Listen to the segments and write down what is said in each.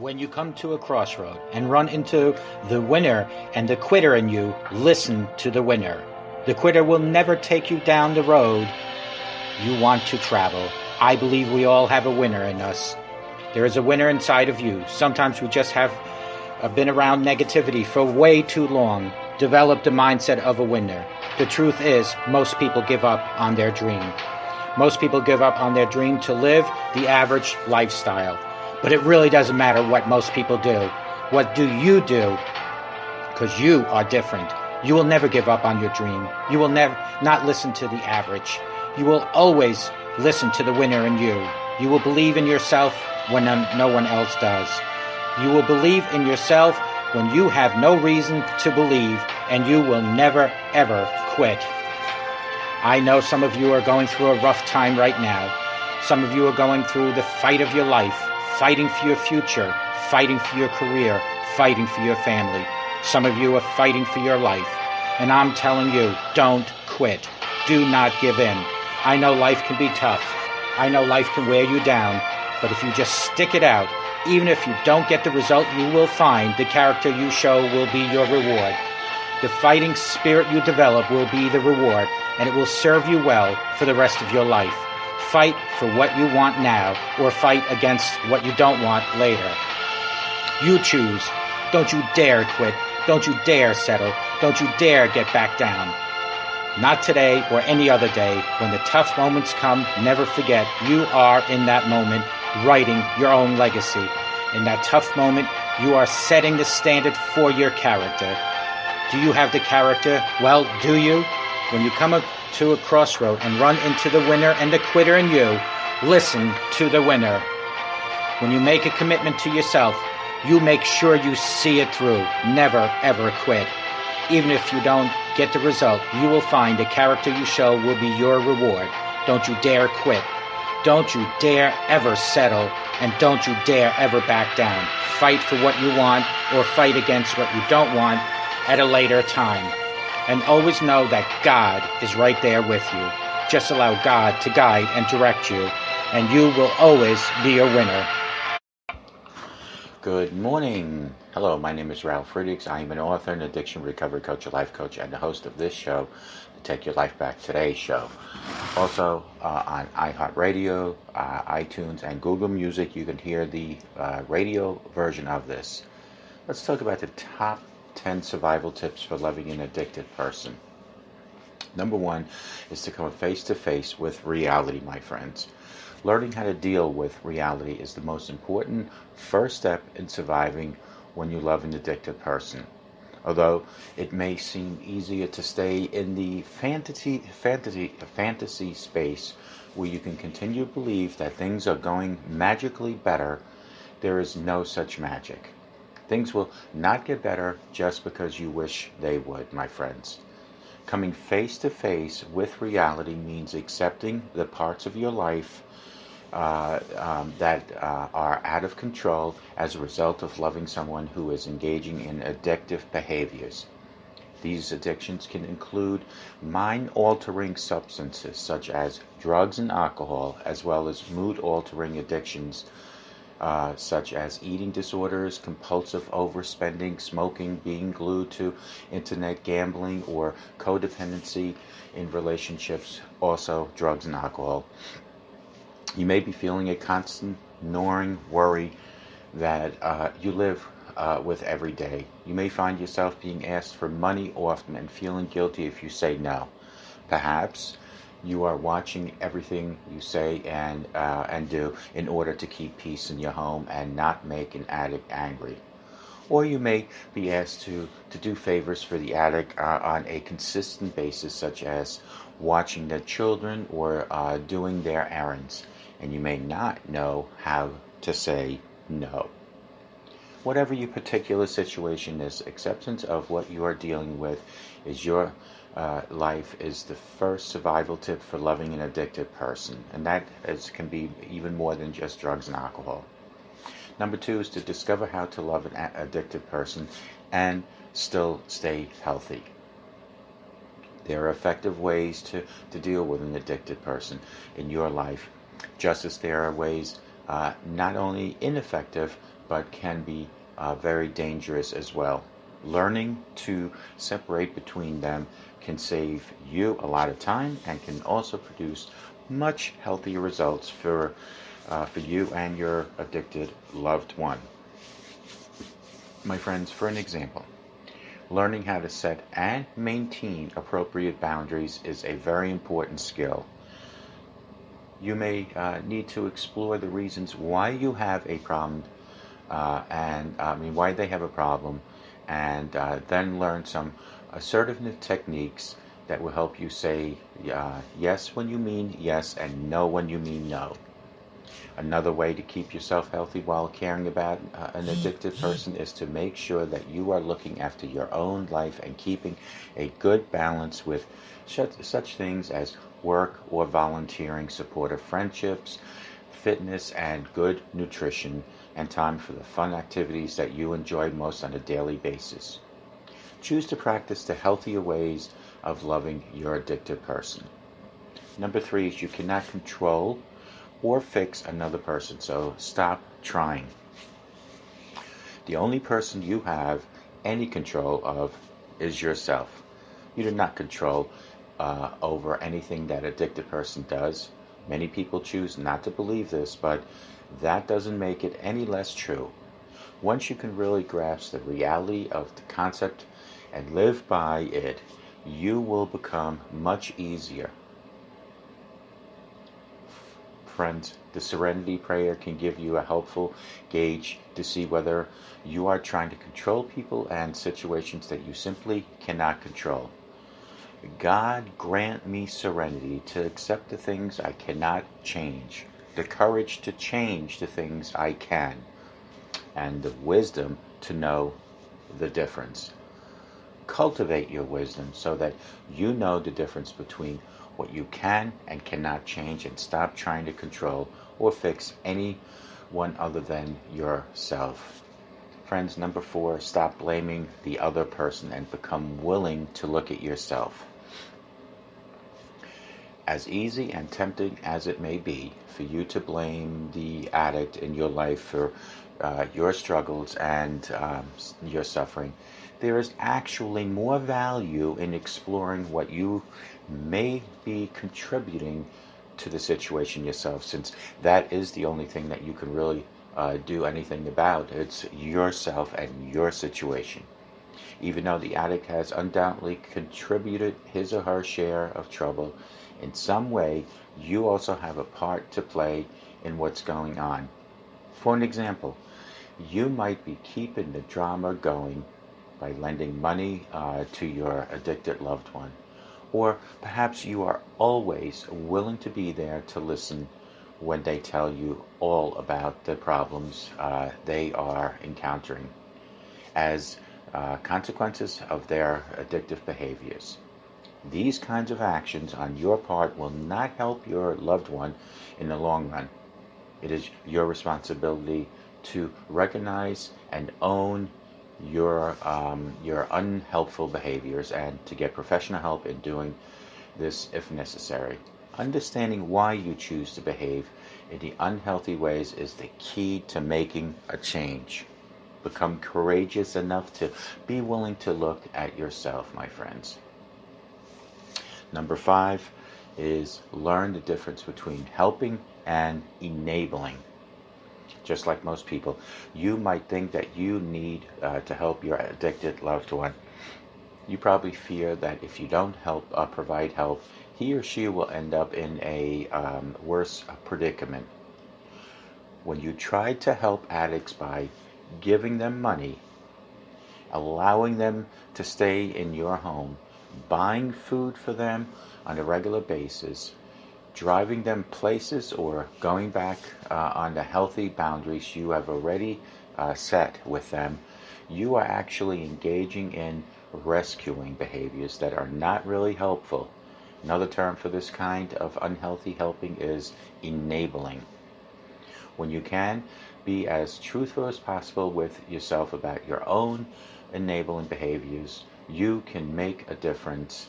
When you come to a crossroad and run into the winner and the quitter in you, listen to the winner. The quitter will never take you down the road you want to travel. I believe we all have a winner in us. There is a winner inside of you. Sometimes we just have been around negativity for way too long, developed the mindset of a winner. The truth is, most people give up on their dream. Most people give up on their dream to live the average lifestyle. But it really doesn't matter what most people do. What do you do? Because you are different. You will never give up on your dream. You will never not listen to the average. You will always listen to the winner in you. You will believe in yourself when no one else does. You will believe in yourself when you have no reason to believe, and you will never, ever quit. I know some of you are going through a rough time right now. Some of you are going through the fight of your life, fighting for your future, fighting for your career, fighting for your family. Some of you are fighting for your life. And I'm telling you, don't quit. Do not give in. I know life can be tough. I know life can wear you down. But if you just stick it out, even if you don't get the result you will find, the character you show will be your reward. The fighting spirit you develop will be the reward, and it will serve you well for the rest of your life. Fight for what you want now, or fight against what you don't want later. You choose. Don't you dare quit. Don't you dare settle. Don't you dare get back down. Not today or any other day. When the tough moments come, never forget you are in that moment writing your own legacy. In that tough moment, you are setting the standard for your character. Do you have the character? Well, do you? When you come to a crossroad and run into the winner and the quitter in you, listen to the winner. When you make a commitment to yourself, you make sure you see it through. Never, ever quit. Even if you don't get the result, you will find the character you show will be your reward. Don't you dare quit. Don't you dare ever settle, and don't you dare ever back down. Fight for what you want or fight against what you don't want at a later time. And always know that God is right there with you. Just allow God to guide and direct you, and you will always be a winner. Good morning. Hello, my name is Ralf Friedrichs. I am an author, an addiction recovery coach, a life coach, and the host of this show, the Take Your Life Back Today show. Also on iHeartRadio, iTunes, and Google Music, you can hear the radio version of this. Let's talk about the top 10 survival tips for loving an addicted person. Number 1 is to come face to face with reality, my friends. Learning how to deal with reality is the most important first step in surviving when you love an addicted person. Although it may seem easier to stay in the fantasy space where you can continue to believe that things are going magically better, there is no such magic. Things will not get better just because you wish they would, my friends. Coming face to face with reality means accepting the parts of your life that are out of control as a result of loving someone who is engaging in addictive behaviors. These addictions can include mind-altering substances such as drugs and alcohol, as well as mood-altering addictions such as eating disorders, compulsive overspending, smoking, being glued to internet gambling, or codependency in relationships, also drugs and alcohol. You may be feeling a constant gnawing worry that you live with every day. You may find yourself being asked for money often and feeling guilty if you say no. Perhaps you are watching everything you say and do in order to keep peace in your home and not make an addict angry. Or you may be asked to do favors for the addict on a consistent basis, such as watching their children or doing their errands, and you may not know how to say no. Whatever your particular situation is, acceptance of what you are dealing with is your life is the first survival tip for loving an addicted person, and that can be even more than just drugs and alcohol. Number 2 is to discover how to love an addicted person and still stay healthy. There are effective ways to deal with an addicted person in your life, just as there are ways not only ineffective, but can be very dangerous as well. Learning to separate between them can save you a lot of time and can also produce much healthier results for you and your addicted loved one. My friends, for an example, learning how to set and maintain appropriate boundaries is a very important skill. You may need to explore the reasons why you have a problem, why they have a problem, and then learn some assertiveness techniques that will help you say yes when you mean yes and no when you mean no. Another way to keep yourself healthy while caring about an addicted person is to make sure that you are looking after your own life and keeping a good balance with such things as work or volunteering, supportive friendships, fitness, and good nutrition, and time for the fun activities that you enjoy most on a daily basis. Choose to practice the healthier ways of loving your addicted person. Number 3 is you cannot control or fix another person, so stop trying. The only person you have any control of is yourself. You do not control over anything that addicted person does. Many people choose not to believe this, but that doesn't make it any less true. Once you can really grasp the reality of the concept and live by it, you will become much easier. Friends, the Serenity Prayer can give you a helpful gauge to see whether you are trying to control people and situations that you simply cannot control. God grant me serenity to accept the things I cannot change, the courage to change the things I can, and the wisdom to know the difference. Cultivate your wisdom so that you know the difference between what you can and cannot change, and stop trying to control or fix anyone other than yourself. Friends, number 4, stop blaming the other person and become willing to look at yourself. As easy and tempting as it may be for you to blame the addict in your life for your struggles and your suffering, there is actually more value in exploring what you may be contributing to the situation yourself, since that is the only thing that you can really do anything about. It's yourself and your situation. Even though the addict has undoubtedly contributed his or her share of trouble, in some way, you also have a part to play in what's going on. For an example, you might be keeping the drama going by lending money to your addicted loved one. Or perhaps you are always willing to be there to listen when they tell you all about the problems they are encountering as consequences of their addictive behaviors. These kinds of actions on your part will not help your loved one in the long run. It is your responsibility to recognize and own your unhelpful behaviors and to get professional help in doing this if necessary. Understanding why you choose to behave in the unhealthy ways is the key to making a change. Become courageous enough to be willing to look at yourself, my friends. Number 5 is learn the difference between helping and enabling. Just like most people, you might think that you need to help your addicted loved one. You probably fear that if you don't help provide help, he or she will end up in a worse predicament. When you try to help addicts by giving them money, allowing them to stay in your home, buying food for them on a regular basis, driving them places, or going back on the healthy boundaries you have already set with them, you are actually engaging in rescuing behaviors that are not really helpful. Another term for this kind of unhealthy helping is enabling. When you can, be as truthful as possible with yourself about your own enabling behaviors, you can make a difference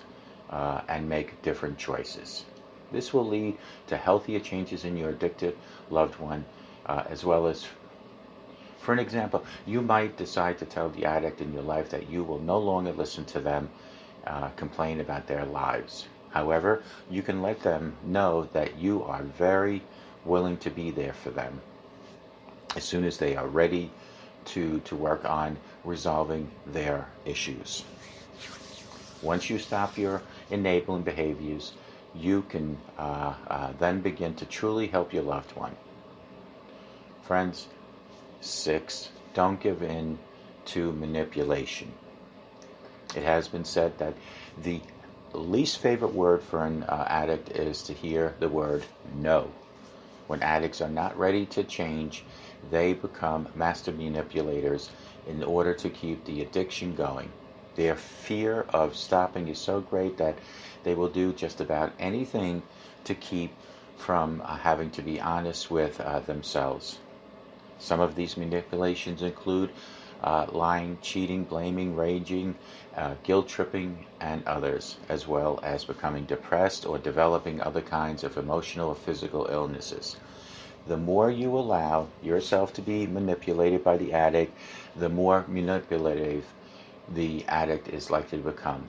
and make different choices. This will lead to healthier changes in your addicted loved one as well as, for an example, you might decide to tell the addict in your life that you will no longer listen to them complain about their lives. However, you can let them know that you are very willing to be there for them as soon as they are ready to work on resolving their issues. Once you stop your enabling behaviors, you can then begin to truly help your loved one. Friends, 6, don't give in to manipulation. It has been said that the least favorite word for an addict is to hear the word no. When addicts are not ready to change, they become master manipulators in order to keep the addiction going. Their fear of stopping is so great that they will do just about anything to keep from having to be honest with themselves. Some of these manipulations include lying, cheating, blaming, raging, guilt-tripping, and others, as well as becoming depressed or developing other kinds of emotional or physical illnesses. The more you allow yourself to be manipulated by the addict, the more manipulative the addict is likely to become.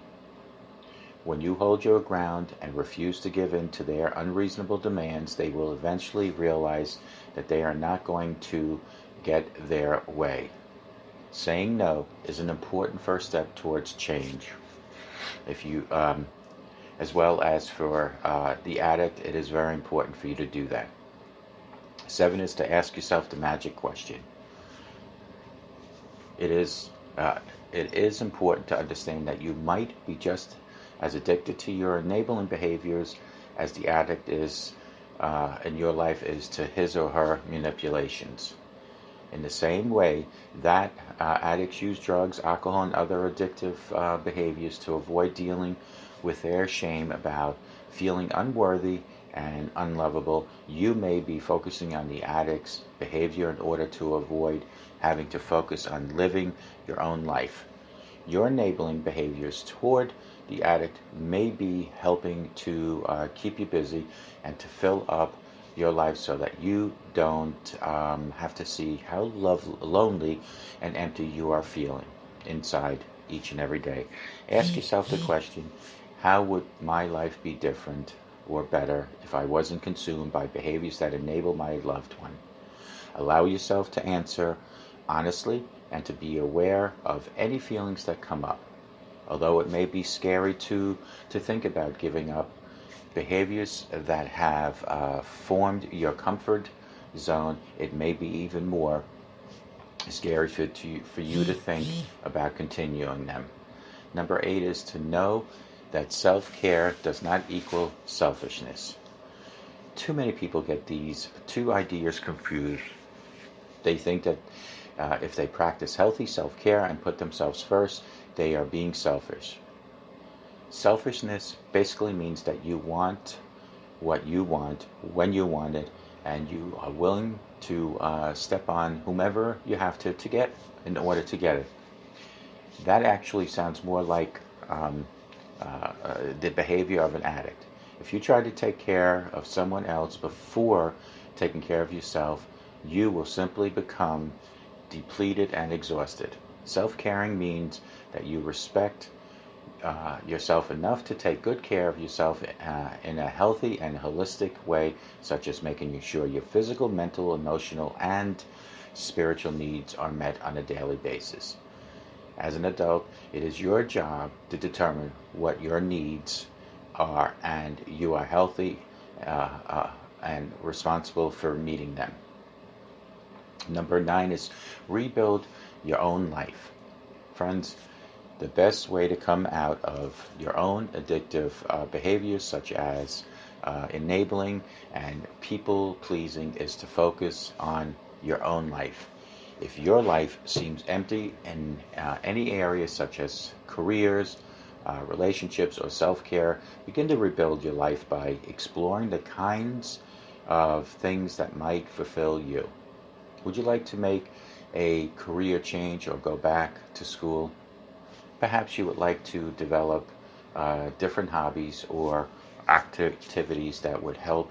When you hold your ground and refuse to give in to their unreasonable demands, they will eventually realize that they are not going to get their way. Saying no is an important first step towards change. If you, as well as for the addict, it is very important for you to do that. 7 is to ask yourself the magic question. It is important to understand that you might be just as addicted to your enabling behaviors as the addict is in your life is to his or her manipulations. In the same way that addicts use drugs, alcohol, and other addictive behaviors to avoid dealing with their shame about feeling unworthy and unlovable, you may be focusing on the addict's behavior in order to avoid having to focus on living your own life. Your enabling behaviors toward the addict may be helping to keep you busy and to fill up your life so that you don't have to see how lonely and empty you are feeling inside each and every day. Ask yourself the question, how would my life be different or better if I wasn't consumed by behaviors that enable my loved one? Allow yourself to answer honestly and to be aware of any feelings that come up. Although it may be scary to think about giving up, behaviors that have formed your comfort zone, it may be even more scary for you to think about continuing them. Number 8 is to know that self-care does not equal selfishness. Too many people get these two ideas confused. They think that if they practice healthy self-care and put themselves first, they are being selfish. Selfishness basically means that you want what you want when you want it, and you are willing to step on whomever you have to get in order to get it. That actually sounds more like the behavior of an addict. If you try to take care of someone else before taking care of yourself, you will simply become depleted and exhausted. Self-caring means that you respect yourself enough to take good care of yourself in a healthy and holistic way, such as making sure your physical, mental, emotional, and spiritual needs are met on a daily basis. As an adult, it is your job to determine what your needs are, and you are healthy and responsible for meeting them. Number 9 is rebuild your own life. Friends, the best way to come out of your own addictive behaviors, such as enabling and people-pleasing, is to focus on your own life. If your life seems empty in any area, such as careers, relationships, or self-care, begin to rebuild your life by exploring the kinds of things that might fulfill you. Would you like to make a career change or go back to school? Perhaps you would like to develop different hobbies or activities that would help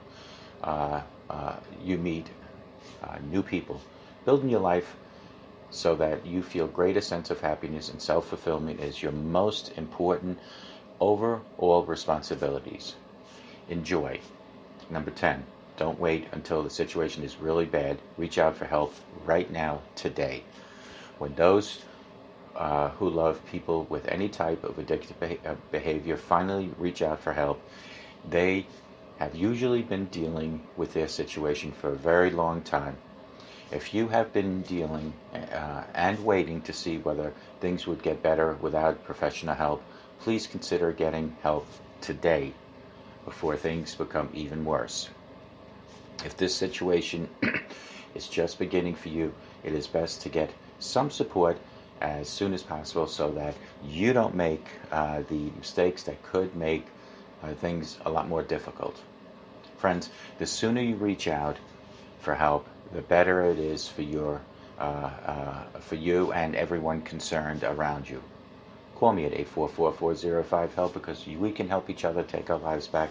you meet new people, building your life so that you feel greater sense of happiness and self-fulfillment is your most important overall responsibilities. Enjoy. Number 10, don't wait until the situation is really bad. Reach out for help right now, today. When those who love people with any type of addictive behavior finally reach out for help, they have usually been dealing with their situation for a very long time. If you have been dealing and waiting to see whether things would get better without professional help, please consider getting help today before things become even worse. If this situation is just beginning for you, it is best to get some support as soon as possible so that you don't make the mistakes that could make things a lot more difficult. Friends, the sooner you reach out for help, the better it is for you and everyone concerned around you. Call me at 844-405-HELP because we can help each other take our lives back.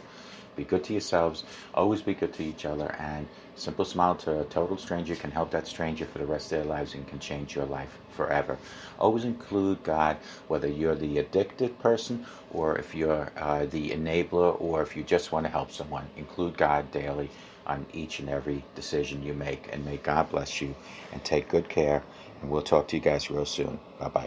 Be good to yourselves, always be good to each other, and a simple smile to a total stranger can help that stranger for the rest of their lives and can change your life forever. Always include God, whether you're the addicted person or if you're the enabler or if you just want to help someone. Include God daily on each and every decision you make, and may God bless you, and take good care, and we'll talk to you guys real soon. Bye-bye.